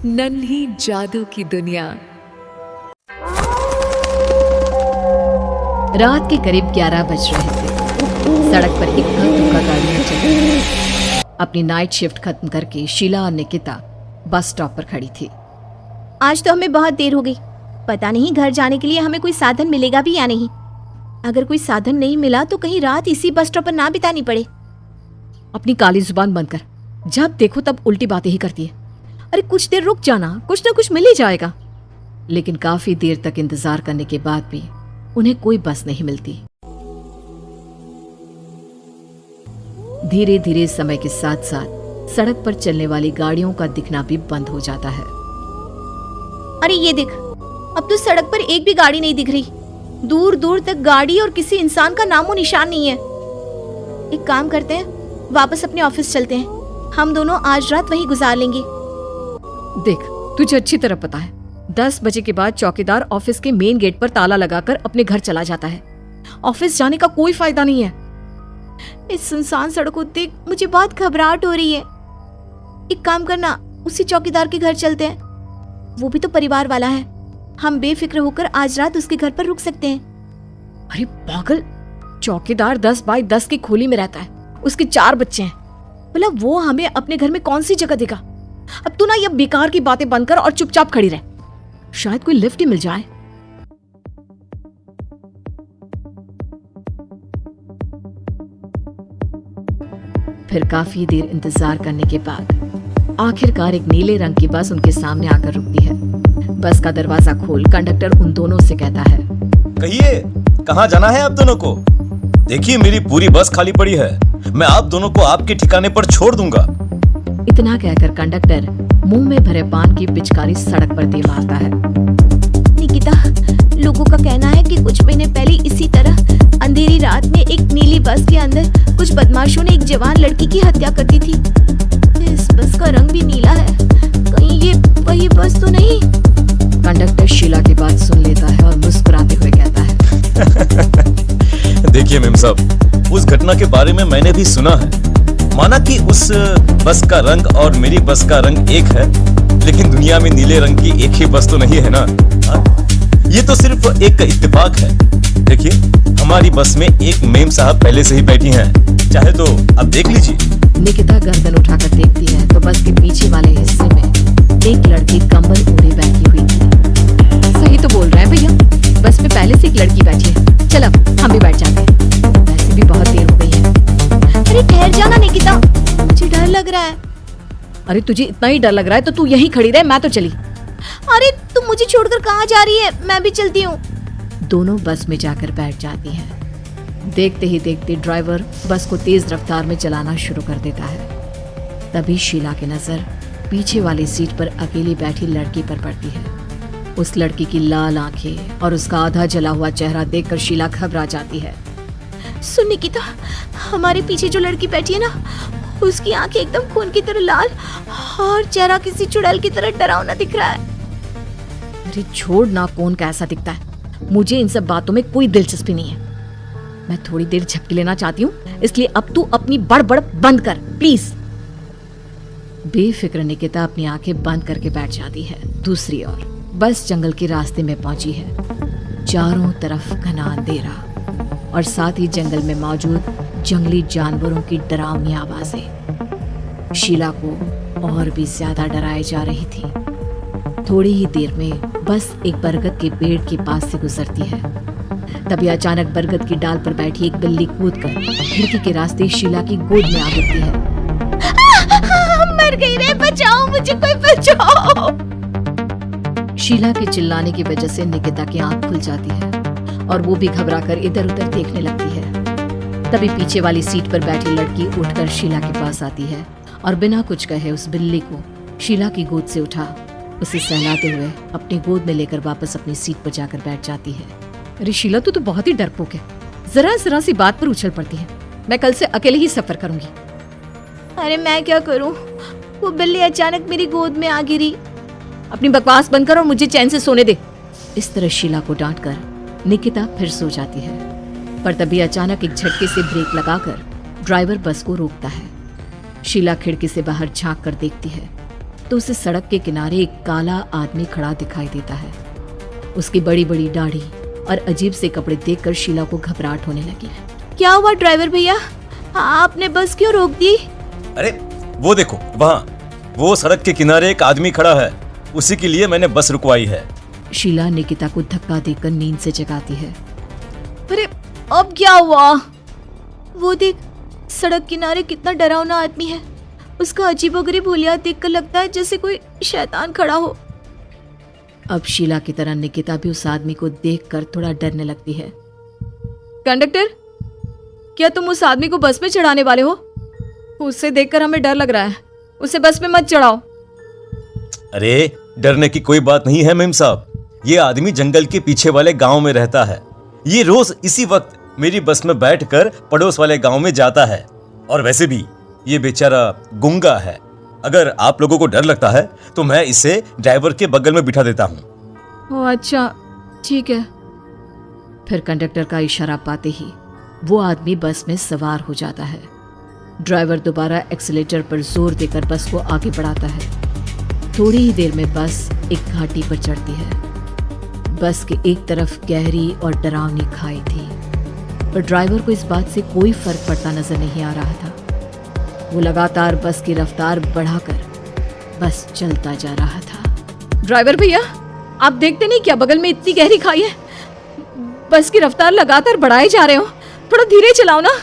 नन्ही जादू की दुनिया। रात के करीब 11 बज रहे थे। सड़क पर इक्का दुक्का गाड़ियां चल रही थी। अपनी नाइट शिफ्ट खत्म करके शीला और निकिता बस स्टॉप पर खड़ी थी। आज तो हमें बहुत देर हो गई। पता नहीं घर जाने के लिए हमें कोई साधन मिलेगा भी या नहीं। अगर कोई साधन नहीं मिला तो कहीं रात इसी बस स्टॉप पर ना बितानी पड़े। अपनी काली जुबान बंद कर, जब देखो तब उल्टी बातें ही करती है। अरे कुछ देर रुक जाना, कुछ ना कुछ मिल ही जाएगा। लेकिन काफी देर तक इंतजार करने के बाद भी उन्हें कोई बस नहीं मिलती। धीरे धीरे समय के साथ साथ सड़क पर चलने वाली गाड़ियों का दिखना भी बंद हो जाता है। अरे ये देख, अब तो सड़क पर एक भी गाड़ी नहीं दिख रही। दूर दूर तक गाड़ी और किसी इंसान का नामो निशान नहीं है। एक काम करते हैं, वापस अपने ऑफिस चलते हैं। हम दोनों आज रात वहीं गुजार लेंगे। देख, तुझे अच्छी तरह पता है 10 बजे के बाद चौकीदार ऑफिस के मेन गेट पर ताला लगाकर अपने घर चला जाता है। ऑफिस जाने का कोई फायदा नहीं है। इस सुनसान सड़क को देख मुझे बहुत घबराहट हो रही है। एक काम करना, उसी चौकीदार के घर चलते हैं। वो भी तो परिवार वाला है। हम बेफिक्र होकर आज रात उसके घर पर रुक सकते हैं। अरे पागल, चौकीदार 10 बाई 10 की खोली में रहता है। उसके 4 बच्चे हैं। भला वो हमें अपने घर में कौन सी जगह देगा। अब तू ना ये बेकार की बातें बंद कर और चुपचाप खड़ी रह। शायद कोई लिफ्ट ही मिल जाए। फिर काफी देर इंतजार करने के बाद आखिरकार एक नीले रंग की बस उनके सामने आकर रुकती है। बस का दरवाजा खोल कंडक्टर उन दोनों से कहता है, कहिए कहाँ जाना है आप दोनों को? देखिए मेरी पूरी बस खाली पड़ी है। मैं आप दोनों को आपके ठिकाने पर छोड़ दूंगा। इतना कहकर कंडक्टर मुंह में भरे पान की पिचकारी सड़क पर दे मारता है। निकिता, लोगों का कहना है कि कुछ महीने पहले इसी तरह अंधेरी रात में एक नीली बस के अंदर कुछ बदमाशों ने एक जवान लड़की की हत्या कर दी थी। इस बस का रंग भी नीला है। कहीं ये वही बस तो नहीं? कंडक्टर शीला की बात सुन लेता है और मुस्कुराते हुए कहता है, देखिए मेम साहब, उस घटना के बारे में मैंने भी सुना है। माना कि उस बस का रंग और मेरी बस का रंग एक है, लेकिन दुनिया में नीले रंग की एक ही बस तो नहीं है ना। ये तो सिर्फ एक इत्तेफाक है। देखिए हमारी बस में एक मेम साहब पहले से ही बैठी हैं। चाहे तो अब देख लीजिए। निकिता गर्दन उठाकर देखती है तो बस के पीछे वाले हिस्से में एक लड़की कंबल ओढ़े बैठी हुई थी। सही तो बोल रहे हैं भैया, बस में पहले से एक लड़की बैठी है। चल अब हम भी बैठ जाते हैं, वैसे भी बहुत देर हो गई है। अरे ठहर जाना निकिता, मुझे डर लग रहा है। अरे तुझे इतना ही डर लग रहा है तो तू यहीं खड़ी रहे, मैं तो चली। अरे तुम मुझे छोड़कर कहाँ जा रही है? मैं भी चलती हूँ। दोनों बस में जाकर बैठ जाती हैं। देखते ही देखते ड्राइवर बस को तेज रफ्तार में चलाना शुरू कर देता है। तभी शीला की नजर पीछे वाली सीट पर अकेली बैठी लड़की पर पड़ती है। उस लड़की की लाल आंखें और उसका आधा जला हुआ चेहरा देखकर शीला घबरा जाती है। सुन निकिता, हमारे पीछे जो लड़की बैठी है ना, उसकी आंखें एकदम खून की तरह लाल और चेहरा किसी चुड़ैल की तरह डरावना दिख रहा है। अरे छोड़ ना, कौन कैसा दिखता है? मुझे इन सब बातों में कोई दिलचस्पी नहीं है। मैं थोड़ी देर झपकी लेना चाहती हूँ, इसलिए अब तू अपनी बड़बड़ बंद कर प्लीज। बेफिक्र निकिता अपनी आंखें बंद करके बैठ जाती है। दूसरी ओर बस जंगल के रास्ते में पहुंची है। चारों तरफ घना अंधेरा और साथ ही जंगल में मौजूद जंगली जानवरों की डरावनी आवाजें शीला को और भी ज्यादा डराए जा रही थी। थोड़ी ही देर में बस एक बरगद के पेड़ के पास से गुजरती है। तभी अचानक बरगद की डाल पर बैठी एक बिल्ली कूदकर खिड़की के रास्ते शीला की गोद में आ गिरती है। मर गई रे, बचाओ मुझे, कोई बचाओ। शीला के चिल्लाने की वजह से निकिता की आंख खुल जाती है और वो भी घबराकर इधर उधर देखने लगती है। तभी पीछे वाली सीट पर बैठी लड़की उठकर शीला के पास आती है और बिना कुछ कहे उस बिल्ली को शीला की गोद से उठा उसे सहलाते हुए अपनी गोद में लेकर वापस अपनी सीट पर जाकर बैठ जाती है। अरे शीला, तू तो बहुत ही डरपोक है। जरा जरा सी बात पर उछल पड़ती है। मैं कल से अकेले ही सफर करूंगी। अरे मैं क्या करूं? वो बिल्ली अचानक मेरी गोद में आ गिरी। अपनी बकवास बंद कर और मुझे चैन से सोने दे। इस तरह शीला को डांटकर निकिता फिर सो जाती है। पर तभी अचानक एक झटके से ब्रेक लगाकर ड्राइवर बस को रोकता है। शीला खिड़की से बाहर झांक कर देखती है तो उसे सड़क के किनारे एक काला आदमी खड़ा दिखाई देता है। उसकी बड़ी बड़ी दाढ़ी और अजीब से कपड़े देखकर शीला को घबराहट होने लगी। क्या हुआ ड्राइवर भैया, आपने बस क्यों रोक दी? अरे वो देखो वहाँ, वो सड़क के किनारे एक आदमी खड़ा है, उसी के लिए मैंने बस रुकवाई है। शीला निकिता को धक्का देकर नींद से जगाती है। अरे अब क्या हुआ? वो देख, सड़क किनारे कितना डरावना आदमी है। उसका अजीबोगरीब हुलिया देखकर लगता है जैसे कोई शैतान खड़ा हो। अब शीला की तरह निकिता भी उस आदमी को देखकर थोड़ा डरने लगती है। कंडक्टर, क्या तुम उस आदमी को बस में चढ़ाने वाले हो? उसे देखकर हमें डर लग रहा है, उसे बस में मत चढ़ाओ। अरे डरने की कोई बात नहीं है मेम साहब, ये आदमी जंगल के पीछे वाले गांव में रहता है। ये रोज इसी वक्त मेरी बस में बैठकर पड़ोस वाले गांव में जाता है। और वैसे भी ये बेचारा गूंगा है। अगर आप लोगों को डर लगता है तो मैं इसे ड्राइवर के बगल में बिठा देता हूँ। ओह अच्छा, ठीक है। फिर कंडक्टर का इशारा पाते ही वो आदमी बस में सवार हो जाता है। ड्राइवर दोबारा एक्सीलेटर पर जोर देकर बस को आगे बढ़ाता है। थोड़ी ही देर में बस एक घाटी पर चढ़ती है। बस के एक तरफ गहरी और डरावनी खाई थी, पर ड्राइवर को इस बात से कोई फर्क पड़ता नजर नहीं आ रहा था। वो लगातार बस की रफ्तार बढ़ाकर बस चलता जा रहा था। ड्राइवर भैया, आप देखते नहीं क्या बगल में इतनी गहरी खाई है? बस की रफ्तार लगातार बढ़ाए जा रहे हो, थोड़ा धीरे चलाओ ना।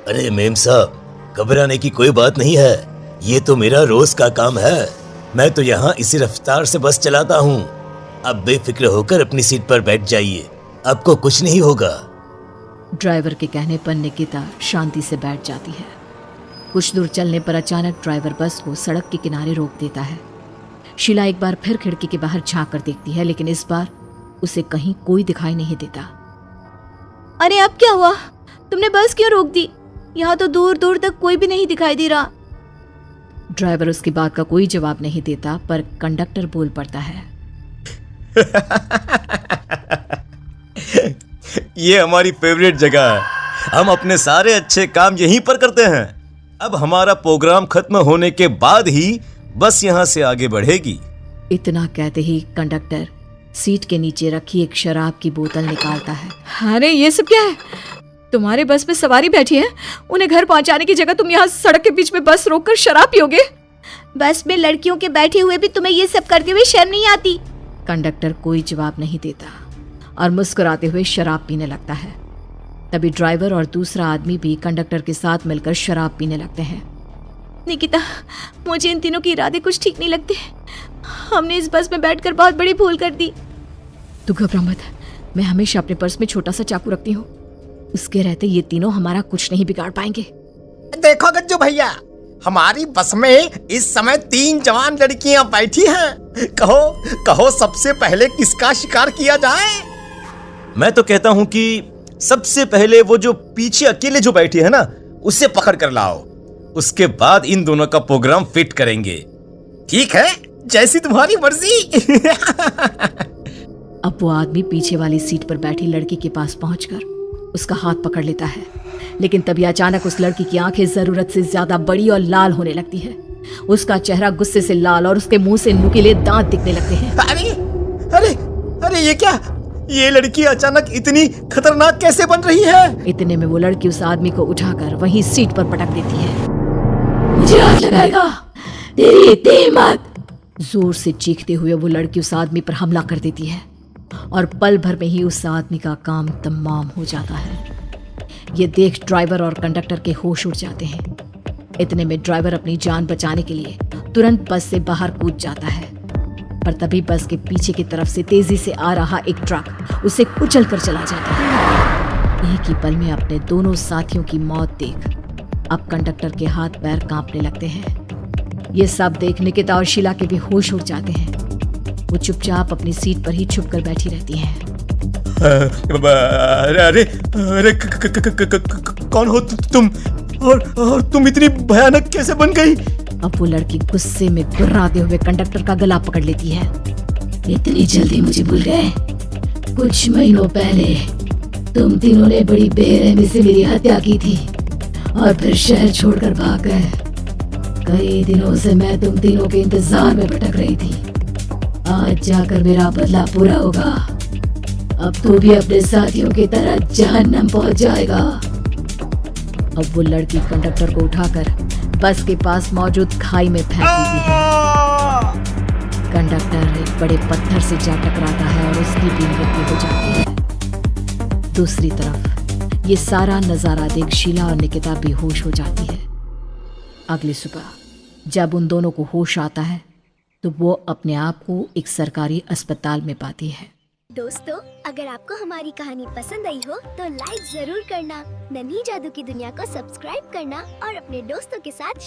अरे मेम साहब, घबराने की कोई बात नहीं है, ये तो मेरा रोज का काम है। मैं तो यहाँ इसी रफ्तार से बस चलाता हूँ। अब बेफिक्र होकर अपनी सीट पर बैठ जाइए, आपको कुछ नहीं होगा। ड्राइवर के कहने पर निकिता शांति से बैठ जाती है। कुछ दूर चलने पर अचानक ड्राइवर बस को सड़क के किनारे रोक देता है। शीला एक बार फिर खिड़की के बाहर झांक कर देखती है, लेकिन इस बार उसे कहीं कोई दिखाई नहीं देता। अरे अब क्या हुआ? तुमने बस क्यों रोक दी? यहाँ तो दूर दूर तक कोई भी नहीं दिखाई दे रहा। ड्राइवर उसकी बात का कोई जवाब नहीं देता, पर कंडक्टर बोल पड़ता है। ये हमारी फेवरेट जगह है, हम अपने सारे अच्छे काम यहीं पर करते हैं। अब हमारा प्रोग्राम खत्म होने के बाद ही बस यहाँ से आगे बढ़ेगी। इतना कहते ही कंडक्टर सीट के नीचे रखी एक शराब की बोतल निकालता है। अरे ये सब क्या है? तुम्हारे बस में सवारी बैठी है, उन्हें घर पहुंचाने की जगह तुम यहाँ सड़क के बीच में बस रोककर शराब पियोगे? बस में लड़कियों के बैठे हुए भी तुम्हें ये सब करते हुए शर्म नहीं आती? कंडक्टर कोई जवाब नहीं देता और मुस्कुराते हुए शराब पीने लगता है। तभी ड्राइवर और दूसरा आदमी भी कंडक्टर के साथ मिलकर शराब पीने लगते हैं। निकिता, मुझे इन तीनों के इरादे कुछ ठीक नहीं लगते। हमने इस बस में बैठकर बहुत बड़ी भूल कर दी। तू घबरा मत, मैं हमेशा अपने पर्स में छोटा सा चाकू रखती हूँ। उसके रहते ये तीनों हमारा कुछ नहीं बिगाड़ पाएंगे। देखो गज्जू भैया, हमारी बस में इस समय 3 जवान लड़कियां बैठी हैं। कहो कहो सबसे पहले किसका शिकार किया जाए? मैं तो कहता हूँ कि सबसे पहले वो जो पीछे अकेले जो बैठी है ना, उसे पकड़ कर लाओ। उसके बाद इन दोनों का प्रोग्राम फिट करेंगे। ठीक है, जैसी तुम्हारी मर्जी। अब वो आदमी पीछे वाली सीट पर बैठी लड़की के पास पहुंचकर उसका हाथ पकड़ लेता है, लेकिन तभी अचानक उस लड़की की आंखें जरूरत से ज्यादा बड़ी और लाल होने लगती है। उसका चेहरा गुस्से से लाल और उसके मुंह से नुकीले दांत दिखने लगते हैं। अरे अरे अरे ये क्या? ये लड़की अचानक इतनी खतरनाक कैसे बन रही है? इतने में वो लड़की उस आदमी को उठाकर वहीं सीट पर पटक देती है। मुझे हाथ लगाएगा, तेरी इतनी हिम्मत! जोर से चीखते हुए वो लड़की उस आदमी पर हमला कर देती है और पल भर में ही उस आदमी का काम तमाम हो जाता है। ये देख ड्राइवर और कंडक्टर के होश उड़ जाते हैं। इतने में ड्राइवर अपनी जान बचाने के लिए तुरंत बस से बाहर कूद जाता है, पर तभी बस के पीछे की तरफ से तेजी से आ रहा एक ट्रक उसे कुचल कर चला जाता है। एक ही पल में अपने दोनों साथियों की मौत देख अब कंडक्टर के हाथ पैर कांपने लगते हैं। ये सब देख निकिता और शीला के भी होश उड़ जाते हैं। वो चुपचाप अपनी सीट पर ही छुप कर बैठी रहती हैं। अरे कौन हो तुम? और तुम इतनी भयानक कैसे बन गई? अब वो लड़की गुस्से में गुर्राते हुए कंडक्टर का गला पकड़ लेती है। इतनी जल्दी मुझे भूल गए? कुछ महीनों पहले तुम तीनों ने बड़ी बेरहमी से मेरी हत्या की थी और फिर शहर छोड़कर भाग गए। कई दिनों से मैं तुम तीनों के इंतजार में भटक रही थी। आज जाकर मेरा बदला पूरा होगा। अब तू भी अपने साथियों की तरह जहन्नम पहुंच जाएगा। अब वो लड़की कंडक्टर को उठाकर बस के पास मौजूद खाई में फेंक देती है। कंडक्टर एक बड़े पत्थर से जा टकराता है और उसकी भी मृत्यु हो जाती है। दूसरी तरफ ये सारा नजारा देख शीला और निकिता बेहोश हो जाती है। अगली सुबह जब उन दोनों को होश आता है तो वो अपने आप को एक सरकारी अस्पताल में पाती है। दोस्तों, अगर आपको हमारी कहानी पसंद आई हो तो लाइक जरूर करना, नन्ही जादू की दुनिया को सब्सक्राइब करना और अपने दोस्तों के साथ